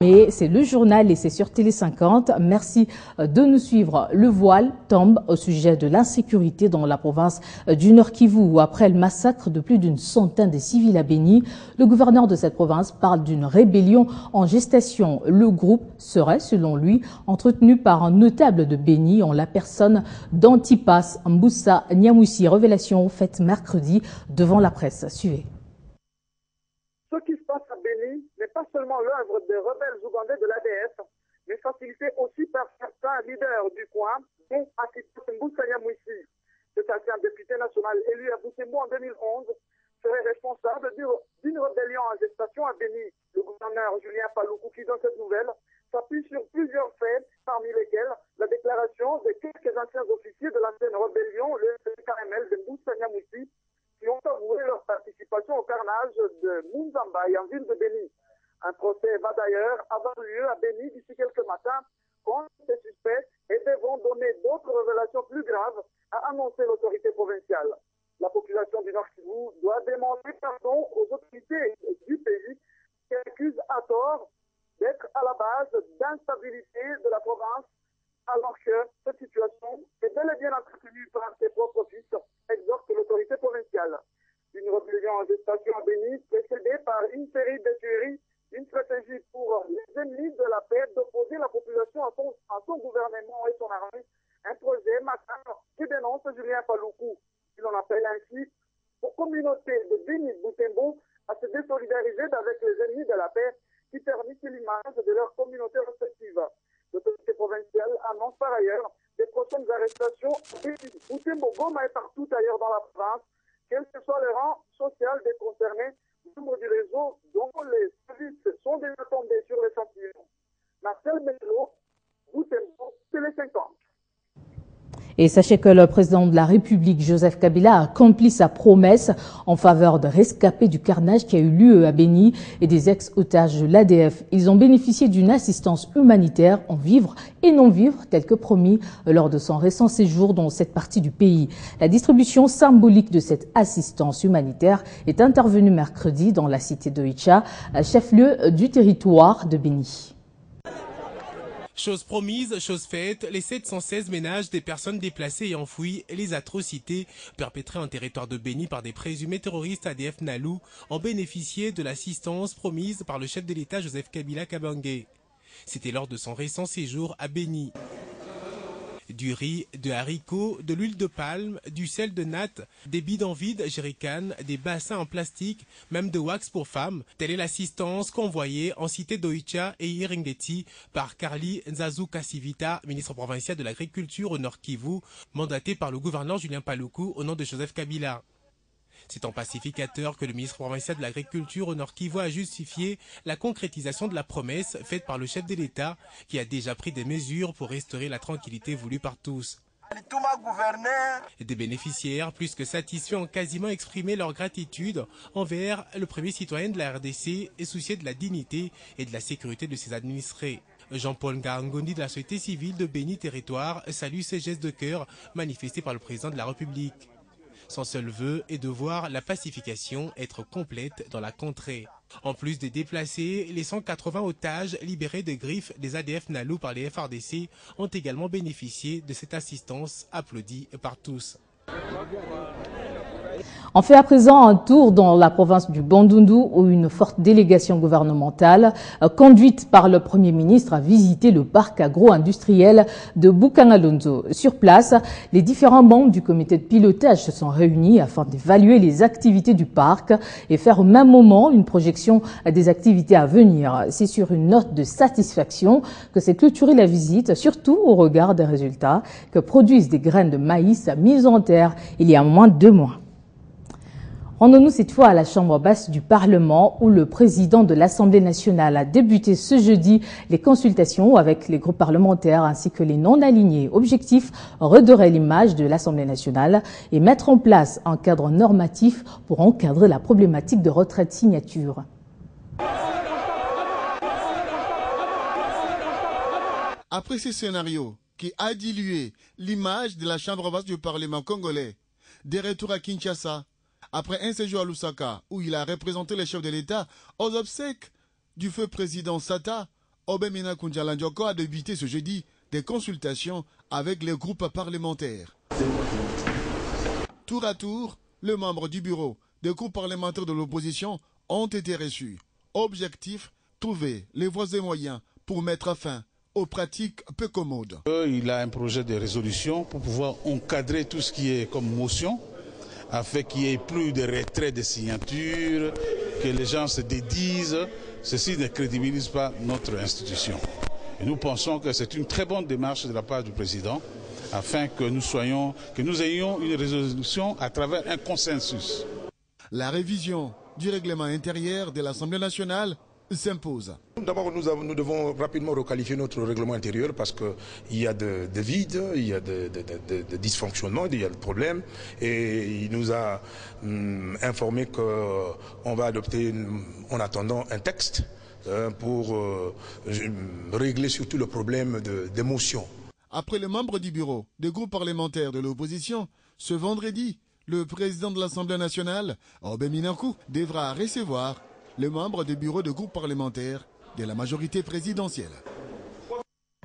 Mais c'est le journal et c'est sur Télé 50. Merci de nous suivre. Le voile tombe au sujet de l'insécurité dans la province du Nord Kivu où après le massacre de plus d'une centaine de civils à Béni, le gouverneur de cette province parle d'une rébellion en gestation. Le groupe serait, selon lui, entretenu par un notable de Béni en la personne d'Antipas Mboussa Niamoussi. Révélation faite mercredi devant la presse. Suivez. Ce qui se passe à Béni n'est pas seulement l'œuvre des rebelles ougandais de l'ADF, mais facilité aussi par certains leaders du coin, dont Antipas Mboussa Niamoussi. Cet ancien député national élu à Butembo en 2011 serait responsable d'une rébellion en gestation à Béni. Le gouverneur Julien Paluku, qui dans cette nouvelle s'appuie sur plusieurs faits, parmi lesquels la déclaration de quelques anciens officiers de l'ancienne rébellion, le KML de Mboussa Niamoussi, qui ont avoué leur participation au carnage de Munzambaye en ville de Béni. Un procès va d'ailleurs avoir lieu à Béni d'ici quelques matins contre ces suspects et devront donner d'autres révélations plus graves à annoncer l'autorité provinciale. La population du Nord Kivu doit demander pardon aux autorités du pays qui accusent à tort d'être à la base d'instabilité de la province alors que cette situation est bel et bien entretenue par ses propres fils, exhorte l'autorité provinciale. Une rébellion en gestation à Béni, précédée par une série de tueries, une stratégie pour les ennemis de la paix d'opposer la population à son gouvernement et son armée, un projet macabre qui dénonce Julien Paluku. Il en appelle ainsi aux communautés de Béni Butembo à se désolidariser avec les ennemis de la paix qui ternissent l'image de leurs communautés respectives. L'autorité provinciale annonce par ailleurs des prochaines arrestations à Butembo, Goma et partout ailleurs dans la province, quel que soit le rang social des concernés, membres du réseau dont les services sont déjà tombés sur l'échantillon. Marcel Melo, Butembo, Télé 50. Et sachez que le président de la République, Joseph Kabila, a accompli sa promesse en faveur de rescapés du carnage qui a eu lieu à Béni et des ex-otages de l'ADF. Ils ont bénéficié d'une assistance humanitaire en vivres et non-vivres, tel que promis lors de son récent séjour dans cette partie du pays. La distribution symbolique de cette assistance humanitaire est intervenue mercredi dans la cité de Oicha, chef-lieu du territoire de Béni. Chose promise, chose faite, les 716 ménages des personnes déplacées et enfouies et les atrocités perpétrées en territoire de Béni par des présumés terroristes ADF Nalu ont bénéficié de l'assistance promise par le chef de l'État Joseph Kabila Kabange. C'était lors de son récent séjour à Béni. Du riz, de haricots, de l'huile de palme, du sel de natte, des bidons vides jerrycans, des bassins en plastique, même de wax pour femmes. Telle est l'assistance convoyée en cité d'Oicha et Iringeti par Carly Nzazu Kassivita, ministre provincial de l'Agriculture au Nord Kivu, mandaté par le gouverneur Julien Paluku au nom de Joseph Kabila. C'est en pacificateur que le ministre provincial de l'Agriculture au Nord Kivu a justifié la concrétisation de la promesse faite par le chef de l'État qui a déjà pris des mesures pour restaurer la tranquillité voulue par tous. Des bénéficiaires, plus que satisfaits, ont quasiment exprimé leur gratitude envers le premier citoyen de la RDC et soucieux de la dignité et de la sécurité de ses administrés. Jean-Paul Ngarangondi de la société civile de Béni Territoire salue ces gestes de cœur manifestés par le président de la République. Son seul vœu est de voir la pacification être complète dans la contrée. En plus des déplacés, les 180 otages libérés de griffes des ADF Nalu par les FRDC ont également bénéficié de cette assistance applaudie par tous. On fait à présent un tour dans la province du Bandundu où une forte délégation gouvernementale conduite par le Premier ministre a visité le parc agro-industriel de Bukangalonzo. Sur place, les différents membres du comité de pilotage se sont réunis afin d'évaluer les activités du parc et faire au même moment une projection des activités à venir. C'est sur une note de satisfaction que s'est clôturée la visite, surtout au regard des résultats que produisent des graines de maïs mises en terre il y a moins de 2 mois. Rendons-nous cette fois à la Chambre basse du Parlement où le président de l'Assemblée nationale a débuté ce jeudi les consultations avec les groupes parlementaires ainsi que les non-alignés. Objectif, redorer l'image de l'Assemblée nationale et mettre en place un cadre normatif pour encadrer la problématique de retraite signature. Après ce scénario qui a dilué l'image de la Chambre basse du Parlement congolais, des retours à Kinshasa, après un séjour à Lusaka, où il a représenté les chefs de l'État aux obsèques du feu président Sata, Obemina Kunjalanjoko a débuté ce jeudi des consultations avec les groupes parlementaires. Tour à tour, les membres du bureau des groupes parlementaires de l'opposition ont été reçus. Objectif, trouver les voies et moyens pour mettre fin aux pratiques peu commodes. Il a un projet de résolution pour pouvoir encadrer tout ce qui est comme motion, afin qu'il n'y ait plus de retrait de signatures, que les gens se dédisent. Ceci ne crédibilise pas notre institution. Et nous pensons que c'est une très bonne démarche de la part du président, afin que nous ayons une résolution à travers un consensus. La révision du règlement intérieur de l'Assemblée nationale s'impose. D'abord, nous devons rapidement requalifier notre règlement intérieur parce qu'il y a de vides, il y a de dysfonctionnements, il y a de problèmes. Et il nous a informé qu'on va adopter en attendant un texte pour régler surtout le problème d'émotion. Après les membres du bureau des groupes parlementaires de l'opposition, ce vendredi, le président de l'Assemblée nationale, Obemina Nku, devra recevoir les membres du bureau de groupe parlementaire de la majorité présidentielle.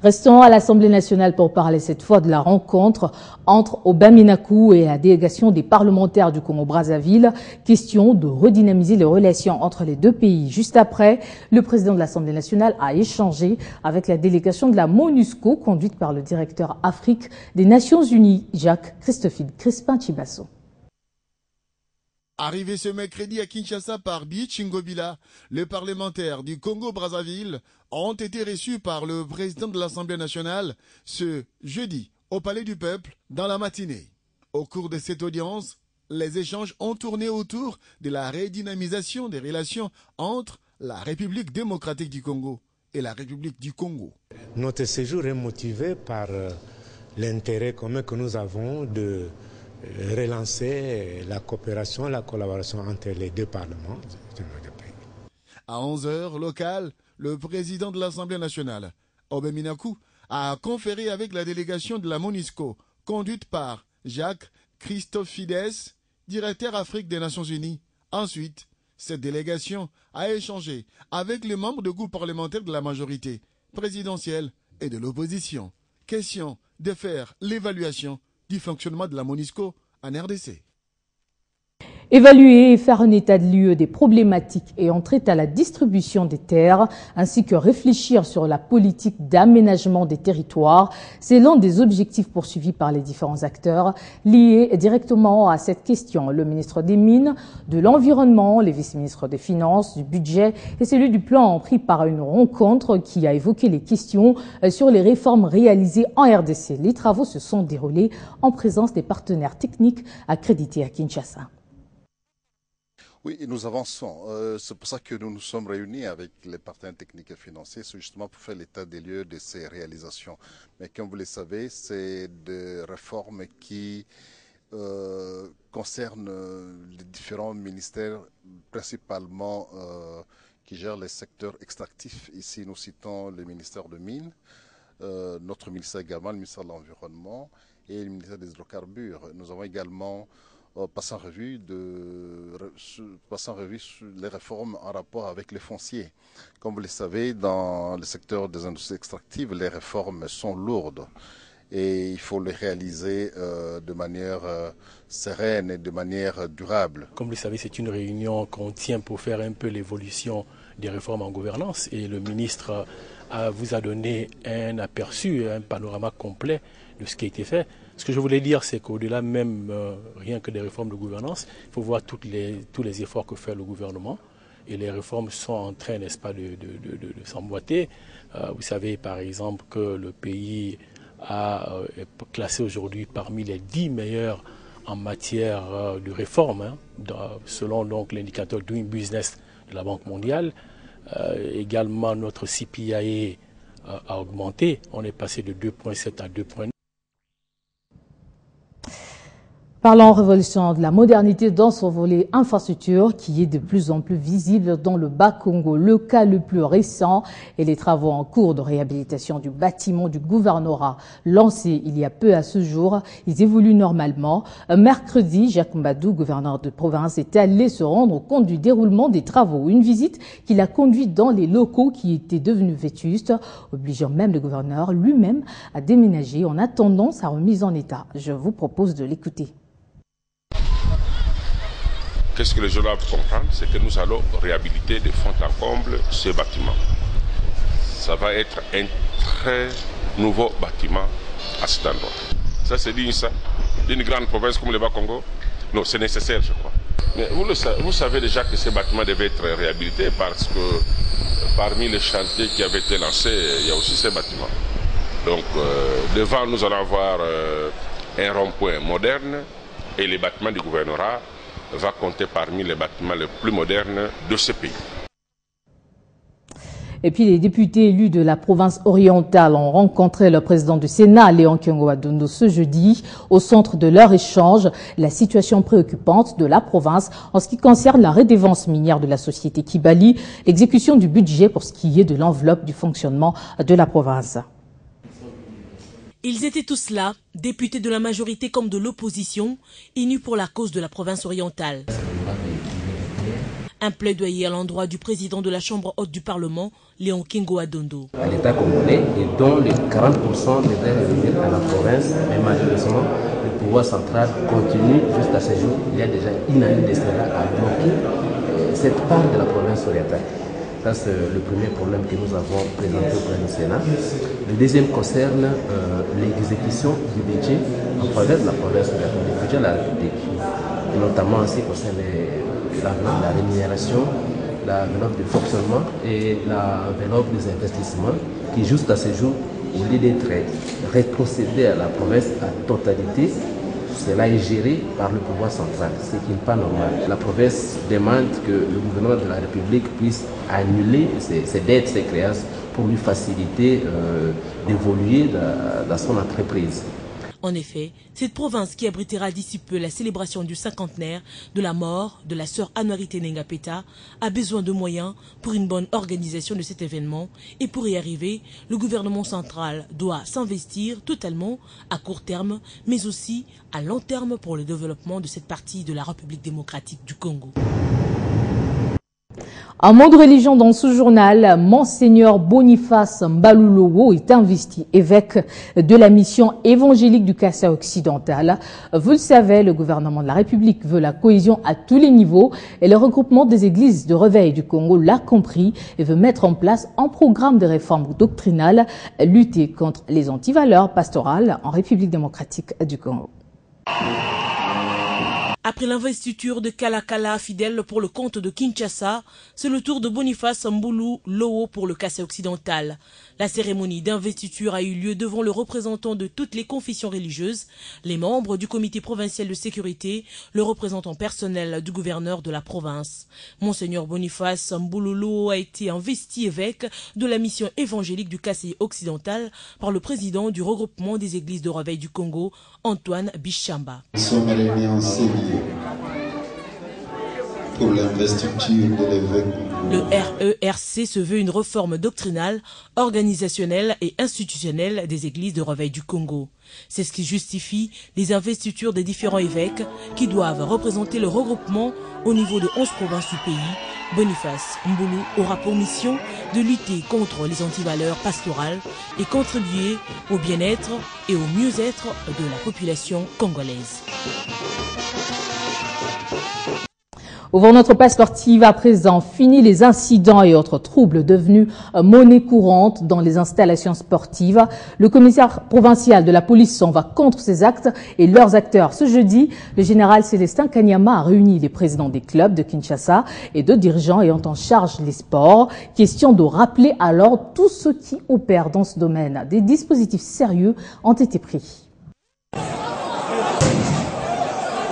Restons à l'Assemblée nationale pour parler cette fois de la rencontre entre Obemina Nku et la délégation des parlementaires du Congo-Brazzaville. Question de redynamiser les relations entre les deux pays. Juste après, le président de l'Assemblée nationale a échangé avec la délégation de la MONUSCO conduite par le directeur Afrique des Nations Unies, Jacques Christophile Crispin-Chibasso. Arrivé ce mercredi à Kinshasa par Bichingobila, les parlementaires du Congo-Brazzaville ont été reçus par le président de l'Assemblée nationale ce jeudi au Palais du Peuple dans la matinée. Au cours de cette audience, les échanges ont tourné autour de la redynamisation des relations entre la République démocratique du Congo et la République du Congo. Notre séjour est motivé par l'intérêt commun que nous avons de relancer la coopération, la collaboration entre les deux parlements de notre pays. À 11h local, le président de l'Assemblée nationale, Obemina Nku, a conféré avec la délégation de la MONUSCO, conduite par Jacques Christophides, directeur Afrique des Nations Unies. Ensuite, cette délégation a échangé avec les membres du groupe parlementaire de la majorité présidentielle et de l'opposition. Question de faire l'évaluation du fonctionnement de la MONUSCO en RDC. Évaluer et faire un état de lieu des problématiques ayant trait à la distribution des terres, ainsi que réfléchir sur la politique d'aménagement des territoires, c'est l'un des objectifs poursuivis par les différents acteurs liés directement à cette question. Le ministre des Mines, de l'Environnement, les vice-ministres des Finances, du Budget et celui du Plan ont pris part à une rencontre qui a évoqué les questions sur les réformes réalisées en RDC. Les travaux se sont déroulés en présence des partenaires techniques accrédités à Kinshasa. Oui, et nous avançons. C'est pour ça que nous nous sommes réunis avec les partenaires techniques et financiers, c'est justement pour faire l'état des lieux de ces réalisations. Mais comme vous le savez, c'est des réformes qui concernent les différents ministères, principalement qui gèrent les secteurs extractifs. Ici, nous citons le ministère de Mines, notre ministère également, le ministère de l'Environnement et le ministère des Hydrocarbures. Nous avons également passant en revue les réformes en rapport avec les fonciers. Comme vous le savez, dans le secteur des industries extractives, les réformes sont lourdes et il faut les réaliser de manière sereine et de manière durable. Comme vous le savez, c'est une réunion qu'on tient pour faire un peu l'évolution des réformes en gouvernance et le ministre vous a donné un aperçu, un panorama complet de ce qui a été fait. Ce que je voulais dire, c'est qu'au-delà même rien que des réformes de gouvernance, il faut voir tous les efforts que fait le gouvernement. Et les réformes sont en train, n'est-ce pas, de s'emboîter. Vous savez, par exemple, que le pays est classé aujourd'hui parmi les 10 meilleurs en matière de réforme, selon donc l'indicateur Doing Business de la Banque mondiale. Également, notre CPIA a augmenté. On est passé de 2,7 à 2,9. Parlons révolution de la modernité dans son volet infrastructure qui est de plus en plus visible dans le Bas-Congo. Le cas le plus récent est les travaux en cours de réhabilitation du bâtiment du gouvernorat lancé il y a peu à ce jour. Ils évoluent normalement. Mercredi, Jacques Mbadou, gouverneur de province, est allé se rendre compte du déroulement des travaux. Une visite qu'il a conduite dans les locaux qui étaient devenus vétustes, obligeant même le gouverneur lui-même à déménager en attendant sa remise en état. Je vous propose de l'écouter. Qu'est-ce que les gens doivent comprendre? C'est que nous allons réhabiliter de fond en comble ce bâtiment. Ça va être un très nouveau bâtiment à cet endroit. Ça, c'est digne, ça, d'une grande province comme le Bas-Congo? Non, c'est nécessaire, je crois. Mais vous savez déjà que ce bâtiment devait être réhabilité parce que parmi les chantiers qui avaient été lancés, il y a aussi ce bâtiment. Donc, devant, nous allons avoir un rond-point moderne et les bâtiments du gouvernorat va compter parmi les bâtiments les plus modernes de ce pays. Et puis les députés élus de la province orientale ont rencontré le président du Sénat, Léon Okengo-Adondo, ce jeudi. Au centre de leur échange, la situation préoccupante de la province en ce qui concerne la redevance minière de la société Kibali, l'exécution du budget pour ce qui est de l'enveloppe du fonctionnement de la province. Ils étaient tous là, députés de la majorité comme de l'opposition, unis pour la cause de la province orientale. Un plaidoyer à l'endroit du président de la Chambre haute du Parlement, Léon Okengo-Adondo. À l'État congolais et dont les 40% devraient revenir à la province, mais malheureusement, le pouvoir central continue jusqu'à ce jour. Il y a déjà une année de cela à bloquer cette part de la province orientale. Ça, c'est le premier problème que nous avons présenté au plan du Sénat. Le deuxième concerne l'exécution du budget en faveur de la province orientale, le budget de la République, et notamment en ce qui concerne la rémunération, l'enveloppe de fonctionnement et l'enveloppe des investissements qui, jusqu'à ce jour, au lieu d'être rétrocédé à la province à totalité, cela est géré par le pouvoir central, ce qui n'est pas normal. La province demande que le gouvernement de la République puisse annuler ses dettes, ses créances, pour lui faciliter d'évoluer dans son entreprise. En effet, cette province qui abritera d'ici peu la célébration du cinquantenaire de la mort de la sœur Anouari Nengapeta a besoin de moyens pour une bonne organisation de cet événement et pour y arriver, le gouvernement central doit s'investir totalement à court terme mais aussi à long terme pour le développement de cette partie de la République démocratique du Congo. Un mot de religion dans ce journal, Monseigneur Boniface Mbalulowo est investi évêque de la mission évangélique du Kassai occidental. Vous le savez, le gouvernement de la République veut la cohésion à tous les niveaux et le regroupement des églises de réveil du Congo l'a compris et veut mettre en place un programme de réforme doctrinale, lutter contre les antivaleurs pastorales en République démocratique du Congo. Après l'investiture de Kalakala fidèle pour le compte de Kinshasa, c'est le tour de Boniface Mbalulowo pour le Kassai occidental. La cérémonie d'investiture a eu lieu devant le représentant de toutes les confessions religieuses, les membres du comité provincial de sécurité, le représentant personnel du gouverneur de la province. Monseigneur Boniface Mbalulowo a été investi évêque de la mission évangélique du Kassai occidental par le président du regroupement des églises de réveil du Congo, Antoine Bichamba. Pour l'investiture de l'évêque. Le RERC se veut une réforme doctrinale, organisationnelle et institutionnelle des églises de réveil du Congo. C'est ce qui justifie les investitures des différents évêques qui doivent représenter le regroupement au niveau de 11 provinces du pays. Boniface Mbulu aura pour mission de lutter contre les antivaleurs pastorales et contribuer au bien-être et au mieux-être de la population congolaise. Ouvrons notre page sportive à présent. Fini les incidents et autres troubles devenus monnaie courante dans les installations sportives. Le commissaire provincial de la police s'en va contre ces actes et leurs acteurs. Ce jeudi, le général Célestin Kanyama a réuni les présidents des clubs de Kinshasa et de dirigeants ayant en charge les sports. Question de rappeler alors tous ceux qui opèrent dans ce domaine. Des dispositifs sérieux ont été pris.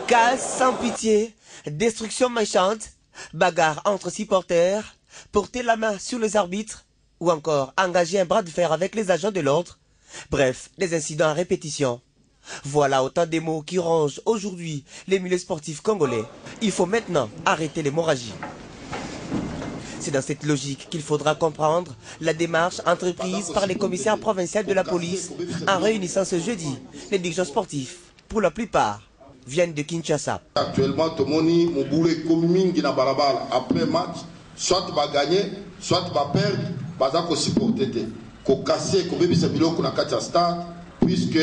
Casse sans pitié. Destruction méchante, bagarre entre supporters, porter la main sur les arbitres ou encore engager un bras de fer avec les agents de l'ordre. Bref, des incidents à répétition. Voilà autant des mots qui rongent aujourd'hui les milieux sportifs congolais. Il faut maintenant arrêter l'hémorragie. C'est dans cette logique qu'il faudra comprendre la démarche entreprise par les commissaires provinciaux de la police en réunissant ce jeudi les dirigeants sportifs. Pour la plupart, viennent de Kinshasa. Actuellement, tout le monde Moboulé Komingi na balabala après match, soit va gagner, soit va perdre, va supporter. Ko casser, ko bébé c'est biloko na katia stade, puisque